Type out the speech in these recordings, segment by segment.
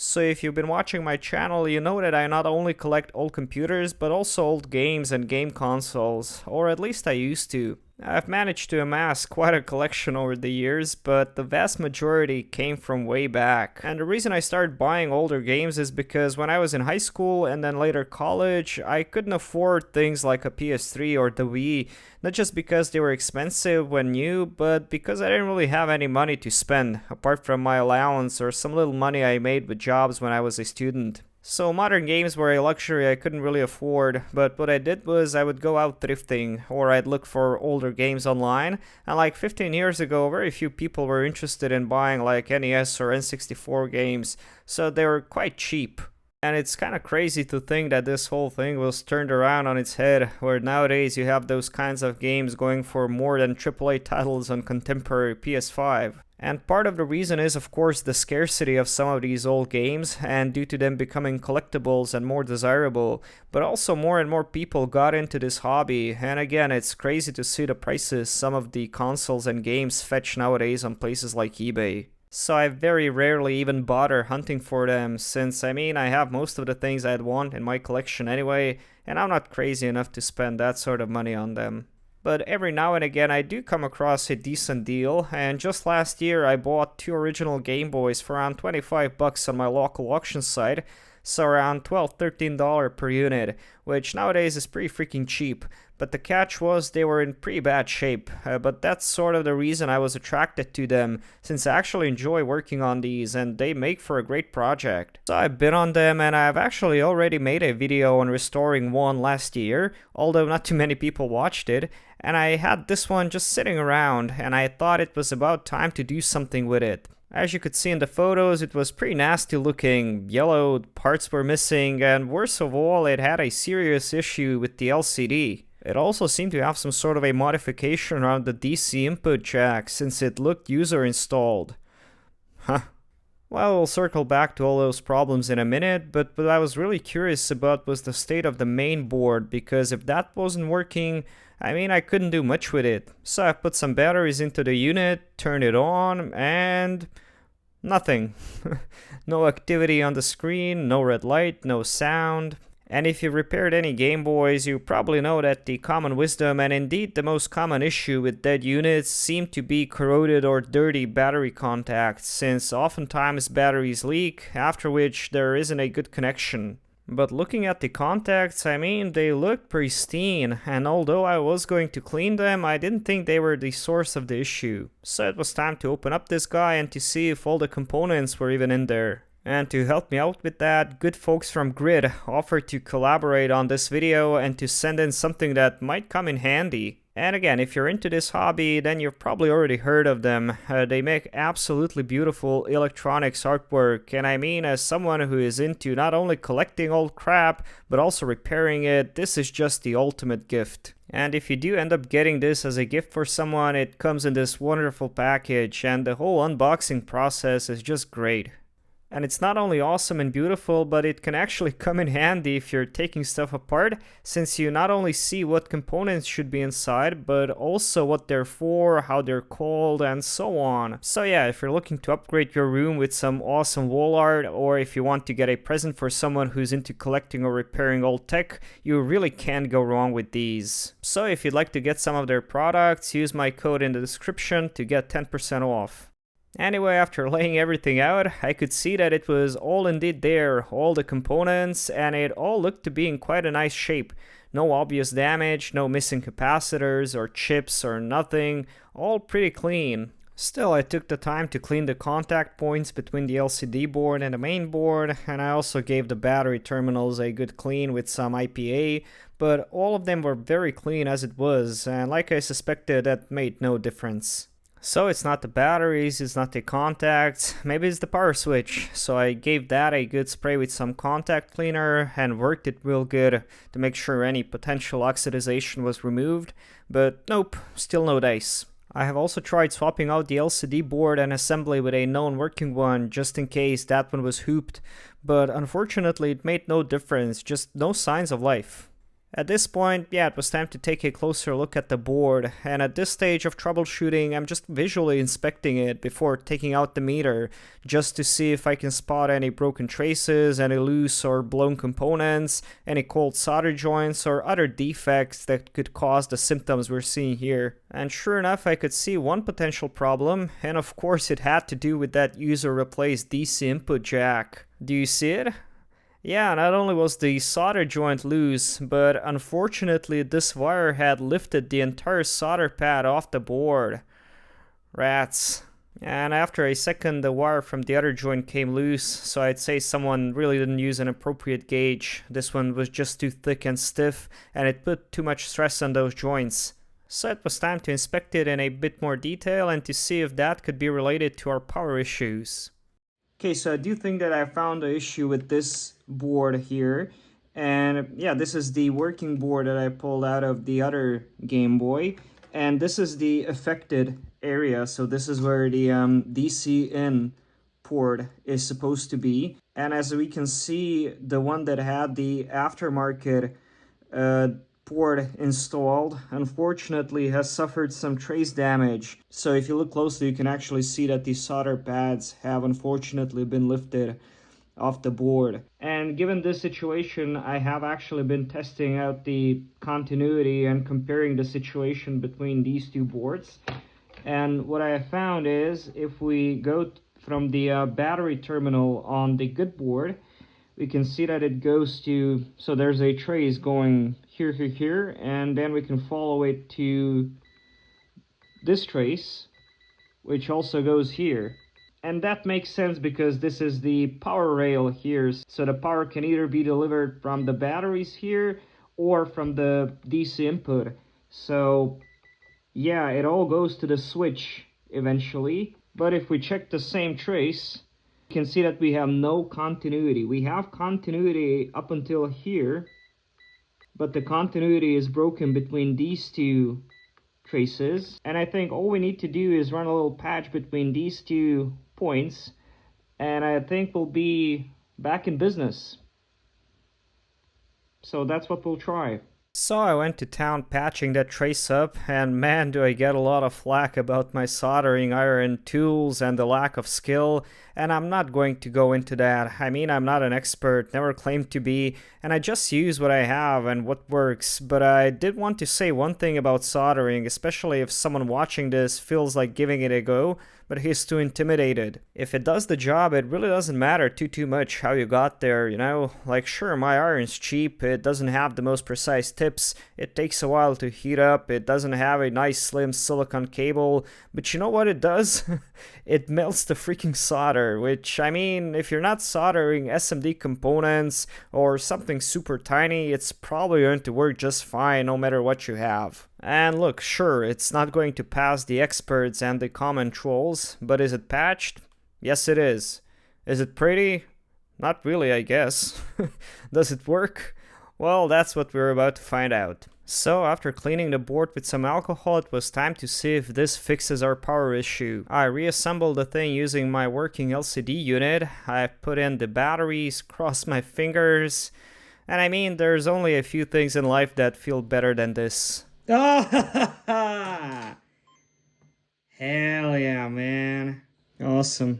So if you've been watching my channel, you know that I not only collect old computers, but also old games and game consoles, or at least I used to. I've managed to amass quite a collection over the years, but the vast majority came from way back. And the reason I started buying older games is because when I was in high school and then later college, I couldn't afford things like a PS3 or the Wii, not just because they were expensive when new, but because I didn't really have any money to spend, apart from my allowance or some little money I made with jobs when I was a student. So modern games were a luxury I couldn't really afford, but what I did was I would go out thrifting, or I'd look for older games online, and like 15 years ago, very few people were interested in buying like NES or N64 games, so they were quite cheap. And it's kind of crazy to think that this whole thing was turned around on its head, where nowadays you have those kinds of games going for more than AAA titles on contemporary PS5. And part of the reason is, of course, the scarcity of some of these old games, and due to them becoming collectibles and more desirable, but also more and more people got into this hobby, and again, it's crazy to see the prices some of the consoles and games fetch nowadays on places like eBay. So I very rarely even bother hunting for them, since I have most of the things I'd want in my collection anyway, and I'm not crazy enough to spend that sort of money on them. But every now and again I do come across a decent deal, and just last year I bought 2 original Game Boys for around 25 bucks on my local auction site, so around $12–13 per unit, which nowadays is pretty freaking cheap. But the catch was they were in pretty bad shape, but that's sort of the reason I was attracted to them, since I actually enjoy working on these and they make for a great project. So I've been on them, and I've actually already made a video on restoring one last year, although not too many people watched it, and I had this one just sitting around, and I thought it was about time to do something with it. As you could see in the photos, it was pretty nasty looking, yellowed, parts were missing, and worst of all, it had a serious issue with the LCD. It also seemed to have some sort of a modification around the DC input jack, since it looked user installed. Huh. Well, we'll circle back to all those problems in a minute, but what I was really curious about was the state of the main board, because if that wasn't working, I couldn't do much with it. So I put some batteries into the unit, turned it on, and nothing. No activity on the screen, no red light, no sound. And if you've repaired any Game Boys, you probably know that the common wisdom, and indeed the most common issue with dead units, seem to be corroded or dirty battery contacts, since oftentimes batteries leak, after which there isn't a good connection. But looking at the contacts, they look pristine, and although I was going to clean them, I didn't think they were the source of the issue. So it was time to open up this guy and to see if all the components were even in there. And to help me out with that, good folks from Grid offered to collaborate on this video and to send in something that might come in handy. And again, if you're into this hobby, then you've probably already heard of them. They make absolutely beautiful electronics artwork, and as someone who is into not only collecting old crap, but also repairing it, this is just the ultimate gift. And if you do end up getting this as a gift for someone, it comes in this wonderful package, and the whole unboxing process is just great. And it's not only awesome and beautiful, but it can actually come in handy if you're taking stuff apart, since you not only see what components should be inside, but also what they're for, how they're called, and so on. So yeah, if you're looking to upgrade your room with some awesome wall art, or if you want to get a present for someone who's into collecting or repairing old tech, you really can't go wrong with these. So if you'd like to get some of their products, use my code in the description to get 10% off. Anyway, after laying everything out, I could see that it was all indeed there, all the components, and it all looked to be in quite a nice shape. No obvious damage, no missing capacitors or chips or nothing, all pretty clean. Still, I took the time to clean the contact points between the LCD board and the main board, and I also gave the battery terminals a good clean with some IPA, but all of them were very clean as it was, and like I suspected, that made no difference. So it's not the batteries, it's not the contacts, maybe it's the power switch. So I gave that a good spray with some contact cleaner and worked it real good to make sure any potential oxidization was removed. But nope, still no dice. I have also tried swapping out the LCD board and assembly with a known working one just in case that one was hooped. But unfortunately it made no difference, just no signs of life. At this point, yeah, it was time to take a closer look at the board, and at this stage of troubleshooting, I'm just visually inspecting it before taking out the meter, just to see if I can spot any broken traces, any loose or blown components, any cold solder joints, or other defects that could cause the symptoms we're seeing here. And sure enough, I could see one potential problem, and of course it had to do with that user replaced DC input jack. Do you see it? Yeah, not only was the solder joint loose, but unfortunately this wire had lifted the entire solder pad off the board. Rats. And after a second, the wire from the other joint came loose, so I'd say someone really didn't use an appropriate gauge. This one was just too thick and stiff, and it put too much stress on those joints. So it was time to inspect it in a bit more detail and to see if that could be related to our power issues. Okay, so I do think that I found the issue with this board here, and yeah, this is the working board that I pulled out of the other Game Boy, and this is the affected area. So this is where the DC in port is supposed to be, and as we can see, the one that had the aftermarket port installed unfortunately has suffered some trace damage. So if you look closely, you can actually see that the solder pads have unfortunately been lifted off the board. And given this situation, I have actually been testing out the continuity and comparing the situation between these two boards. And what I have found is if we go from the battery terminal on the good board, we can see that it goes to, so there's a trace going here, and then we can follow it to this trace, which also goes here. And that makes sense because this is the power rail here, so the power can either be delivered from the batteries here or from the DC input. So yeah, it all goes to the switch eventually. But if we check the same trace, you can see that we have no continuity. We have continuity up until here, but the continuity is broken between these two traces. And I think all we need to do is run a little patch between these two points, and I think we'll be back in business. So that's what we'll try. So I went to town patching that trace up, and man, do I get a lot of flack about my soldering iron tools and the lack of skill, and I'm not going to go into that. I mean, I'm not an expert, never claimed to be, and I just use what I have and what works. But I did want to say one thing about soldering, especially if someone watching this feels like giving it a go, but he's too intimidated. If it does the job, it really doesn't matter too much how you got there, you know? Like, sure, my iron's cheap, it doesn't have the most precise tips, it takes a while to heat up, it doesn't have a nice slim silicone cable, but you know what it does? It melts the freaking solder, which, I mean, if you're not soldering SMD components or something super tiny, it's probably going to work just fine no matter what you have. And look, sure, it's not going to pass the experts and the common trolls, but is it patched? Yes, it is. Is it pretty? Not really, I guess. Does it work? Well, that's what we're about to find out. So, after cleaning the board with some alcohol, it was time to see if this fixes our power issue. I reassembled the thing using my working LCD unit. I put in the batteries, crossed my fingers, and I mean, there's only a few things in life that feel better than this. Hell yeah, man. Awesome.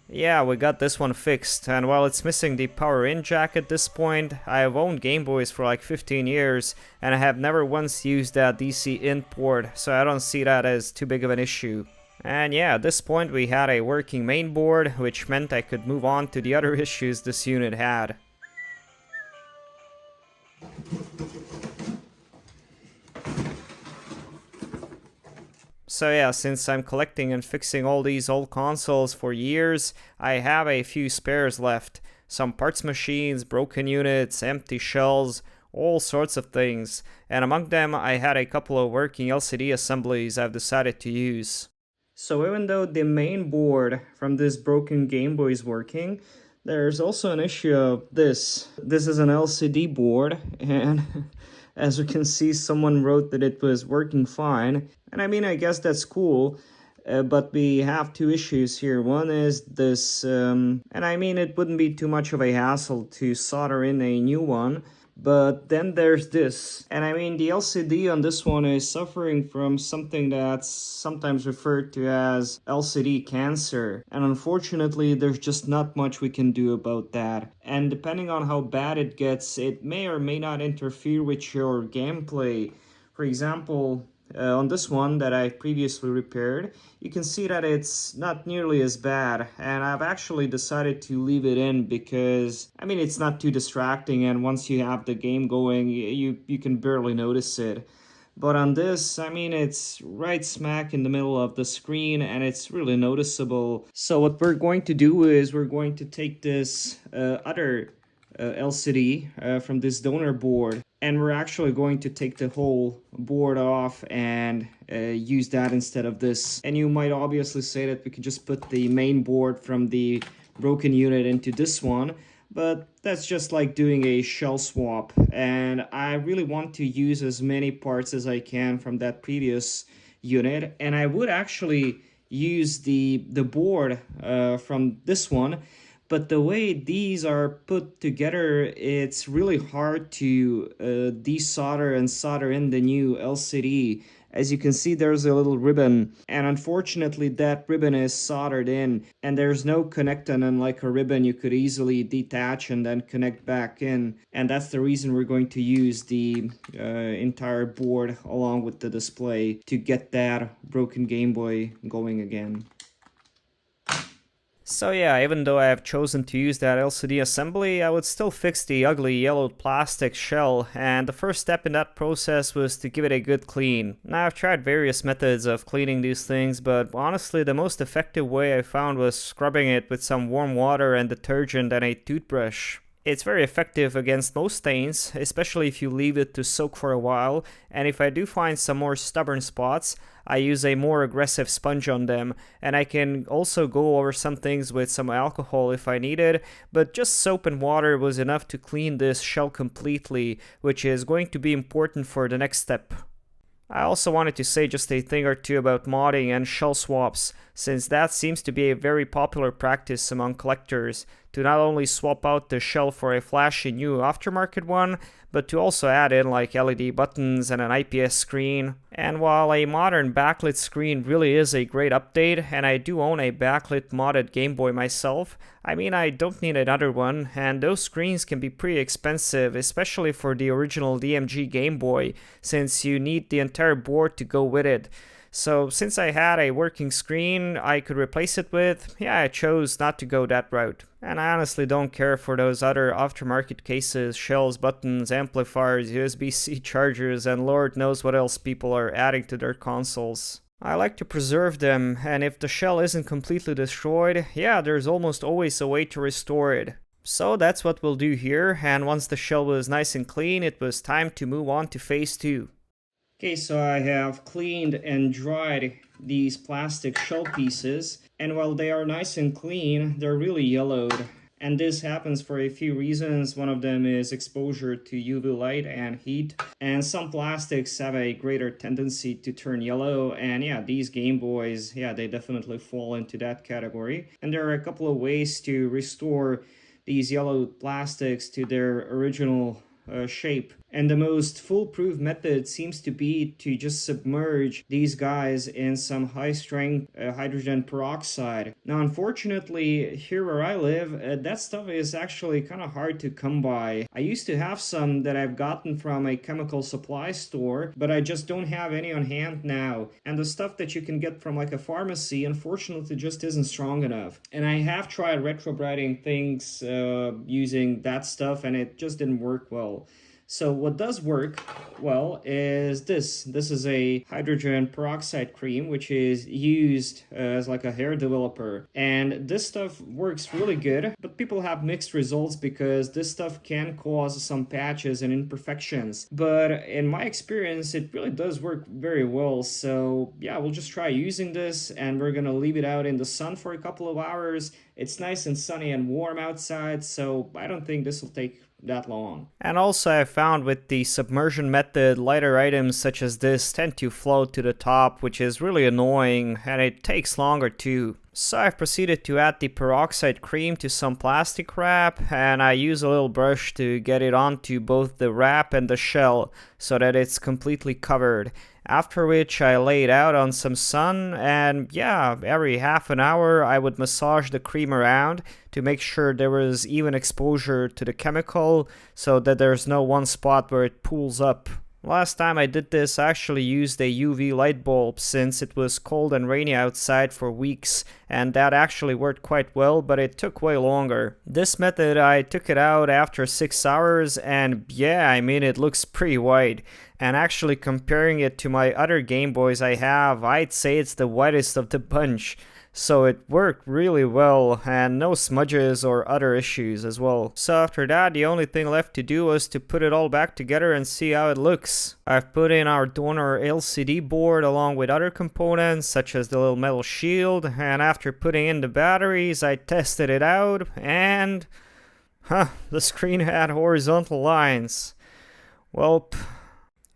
Yeah, we got this one fixed, and while it's missing the power in jack at this point, I have owned Game Boys for like 15 years, and I have never once used that DC in port, so I don't see that as too big of an issue. And yeah, at this point we had a working main board, which meant I could move on to the other issues this unit had. So yeah, since I'm collecting and fixing all these old consoles for years, I have a few spares left. Some parts machines, broken units, empty shells, all sorts of things. And among them, I had a couple of working LCD assemblies I've decided to use. So even though the main board from this broken Game Boy is working, there's also an issue of this. This is an LCD board, and as you can see, someone wrote that it was working fine. And I mean, I guess that's cool. but we have two issues here. One is this, and I mean, it wouldn't be too much of a hassle to solder in a new one. But then there's this, and I mean, the LCD on this one is suffering from something that's sometimes referred to as LCD cancer. And unfortunately, there's just not much we can do about that. And depending on how bad it gets, it may or may not interfere with your gameplay. For example, on this one that I previously repaired, you can see that it's not nearly as bad, and I've actually decided to leave it in because, I mean, it's not too distracting, and once you have the game going, you can barely notice it. But on this, I mean, it's right smack in the middle of the screen, and it's really noticeable. So what we're going to do is we're going to take this other LCD from this donor board, and we're actually going to take the whole board off and use that instead of this. And you might obviously say that we could just put the main board from the broken unit into this one, but that's just like doing a shell swap, and I really want to use as many parts as I can from that previous unit. And I would actually use the board from this one, but the way these are put together, it's really hard to desolder and solder in the new LCD. As you can see, there's a little ribbon, and unfortunately that ribbon is soldered in, and there's no connector, unlike a ribbon you could easily detach and then connect back in. And that's the reason we're going to use the entire board along with the display to get that broken Game Boy going again. So yeah, even though I have chosen to use that LCD assembly, I would still fix the ugly yellowed plastic shell, and the first step in that process was to give it a good clean. Now I've tried various methods of cleaning these things, but honestly the most effective way I found was scrubbing it with some warm water and detergent and a toothbrush. It's very effective against most stains, especially if you leave it to soak for a while, and if I do find some more stubborn spots, I use a more aggressive sponge on them, and I can also go over some things with some alcohol if I needed, but just soap and water was enough to clean this shell completely, which is going to be important for the next step. I also wanted to say just a thing or two about modding and shell swaps, since that seems to be a very popular practice among collectors, to not only swap out the shell for a flashy new aftermarket one, but to also add in like LED buttons and an IPS screen. And while a modern backlit screen really is a great update, and I do own a backlit modded Game Boy myself, I mean, I don't need another one, and those screens can be pretty expensive, especially for the original DMG Game Boy, since you need the entire board to go with it. So since I had a working screen I could replace it with, yeah, I chose not to go that route. And I honestly don't care for those other aftermarket cases, shells, buttons, amplifiers, USB-C chargers, and Lord knows what else people are adding to their consoles. I like to preserve them, and if the shell isn't completely destroyed, yeah, there's almost always a way to restore it. So that's what we'll do here, and once the shell was nice and clean, it was time to move on to phase 2. Okay, so I have cleaned and dried these plastic shell pieces, and while they are nice and clean, they're really yellowed. And this happens for a few reasons. One of them is exposure to UV light and heat. And some plastics have a greater tendency to turn yellow. And yeah, these Game Boys, yeah, they definitely fall into that category. And there are a couple of ways to restore these yellow plastics to their original shape. And the most foolproof method seems to be to just submerge these guys in some high-strength hydrogen peroxide. Now, unfortunately, here where I live, that stuff is actually kind of hard to come by. I used to have some that I've gotten from a chemical supply store, but I just don't have any on hand now. And the stuff that you can get from like a pharmacy, unfortunately, just isn't strong enough. And I have tried retrobrighting things using that stuff, and it just didn't work well. So what does work well is this. This is a hydrogen peroxide cream, which is used as like a hair developer. And this stuff works really good, but people have mixed results because this stuff can cause some patches and imperfections. But in my experience, it really does work very well. So yeah, we'll just try using this, and we're gonna leave it out in the sun for a couple of hours, It's nice and sunny and warm outside, so I don't think this will take that long. And also I found with the submersion method, lighter items such as this tend to float to the top, which is really annoying, and it takes longer too. So I've proceeded to add the peroxide cream to some plastic wrap, and I use a little brush to get it onto both the wrap and the shell so that it's completely covered. After which I lay it out on some sun, and yeah, every half an hour I would massage the cream around to make sure there was even exposure to the chemical so that there's no one spot where it pools up. Last time I did this, I actually used a UV light bulb since it was cold and rainy outside for weeks, and that actually worked quite well, but it took way longer. This method, I took it out after 6 hours, and yeah, I mean, it looks pretty white. And actually comparing it to my other Game Boys I have, I'd say it's the whitest of the bunch. So it worked really well, and no smudges or other issues as well. So after that, the only thing left to do was to put it all back together and see how it looks. I've put in our donor LCD board along with other components such as the little metal shield, and after putting in the batteries, I tested it out, and the screen had horizontal lines. Well,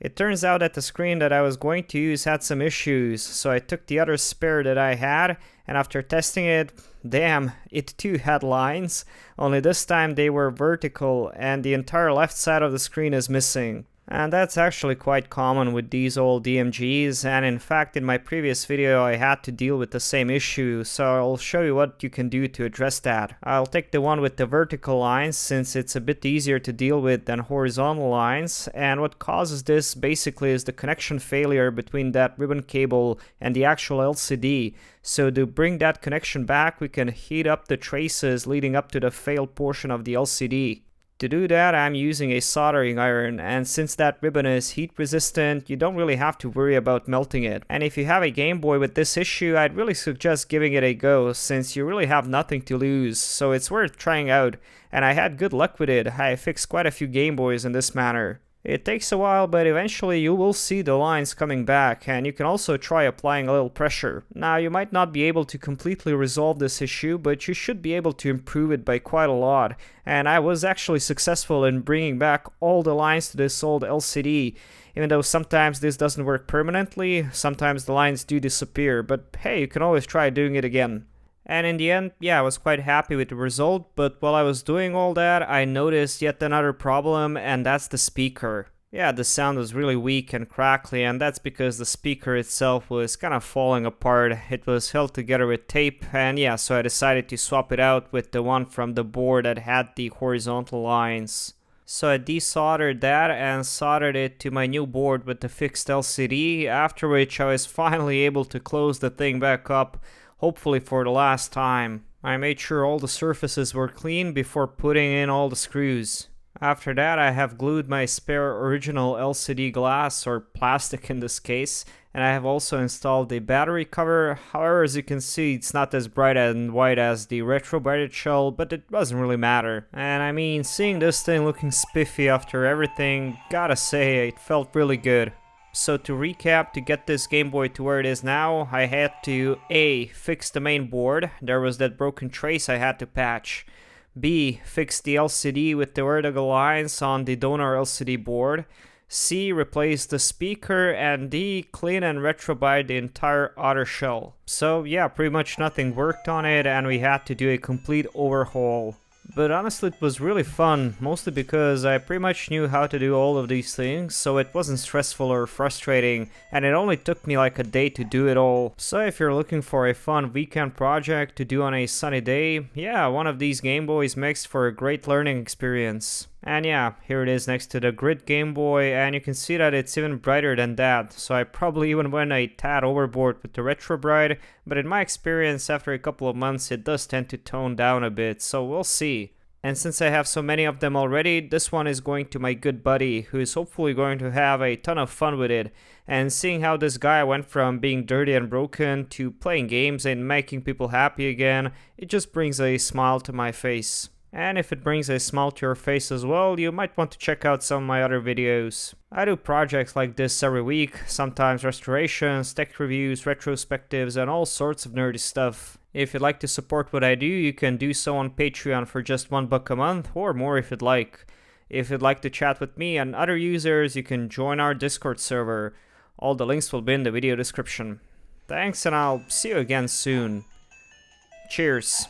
it turns out that the screen that I was going to use had some issues, so I took the other spare that I had, and after testing it, damn, it too had lines, only this time they were vertical and the entire left side of the screen is missing. And that's actually quite common with these old DMGs, and in fact in my previous video I had to deal with the same issue, so I'll show you what you can do to address that. I'll take the one with the vertical lines since it's a bit easier to deal with than horizontal lines, and what causes this basically is the connection failure between that ribbon cable and the actual LCD. So to bring that connection back, we can heat up the traces leading up to the failed portion of the LCD. To do that, I'm using a soldering iron, and since that ribbon is heat resistant, you don't really have to worry about melting it. And if you have a Game Boy with this issue, I'd really suggest giving it a go, since you really have nothing to lose, so it's worth trying out. And I had good luck with it. I fixed quite a few Game Boys in this manner. It takes a while, but eventually you will see the lines coming back, and you can also try applying a little pressure. Now, you might not be able to completely resolve this issue, but you should be able to improve it by quite a lot. And I was actually successful in bringing back all the lines to this old LCD. Even though sometimes this doesn't work permanently, sometimes the lines do disappear, but hey, you can always try doing it again. And in the end, yeah, I was quite happy with the result, but while I was doing all that, I noticed yet another problem, and that's the speaker. Yeah, the sound was really weak and crackly, and that's because the speaker itself was kind of falling apart. It was held together with tape, and yeah, so I decided to swap it out with the one from the board that had the horizontal lines. So I desoldered that and soldered it to my new board with the fixed LCD, after which I was finally able to close the thing back up, hopefully for the last time. I made sure all the surfaces were clean before putting in all the screws. After that, I have glued my spare original LCD glass, or plastic in this case, and I have also installed the battery cover. However, as you can see, it's not as bright and white as the retro brighted shell, but it doesn't really matter. And I mean, seeing this thing looking spiffy after everything, gotta say, it felt really good. So to recap, to get this Game Boy to where it is now, I had to A. Fix the main board. There was that broken trace I had to patch. B. Fix the LCD with the vertical lines on the donor LCD board. C. Replace the speaker. And D. Clean and retrobite the entire outer shell. So yeah, pretty much nothing worked on it, and we had to do a complete overhaul. But honestly, it was really fun, mostly because I pretty much knew how to do all of these things, so it wasn't stressful or frustrating, and it only took me like a day to do it all. So if you're looking for a fun weekend project to do on a sunny day, yeah, one of these Game Boys makes for a great learning experience. And yeah, here it is next to the Grid Game Boy, and you can see that it's even brighter than that, so I probably even went a tad overboard with the retro bright, but in my experience after a couple of months it does tend to tone down a bit, so we'll see. And since I have so many of them already, this one is going to my good buddy, who is hopefully going to have a ton of fun with it. And seeing how this guy went from being dirty and broken to playing games and making people happy again, it just brings a smile to my face. And if it brings a smile to your face as well, you might want to check out some of my other videos. I do projects like this every week, sometimes restorations, tech reviews, retrospectives, and all sorts of nerdy stuff. If you'd like to support what I do, you can do so on Patreon for just $1 a month, or more if you'd like. If you'd like to chat with me and other users, you can join our Discord server. All the links will be in the video description. Thanks, and I'll see you again soon. Cheers.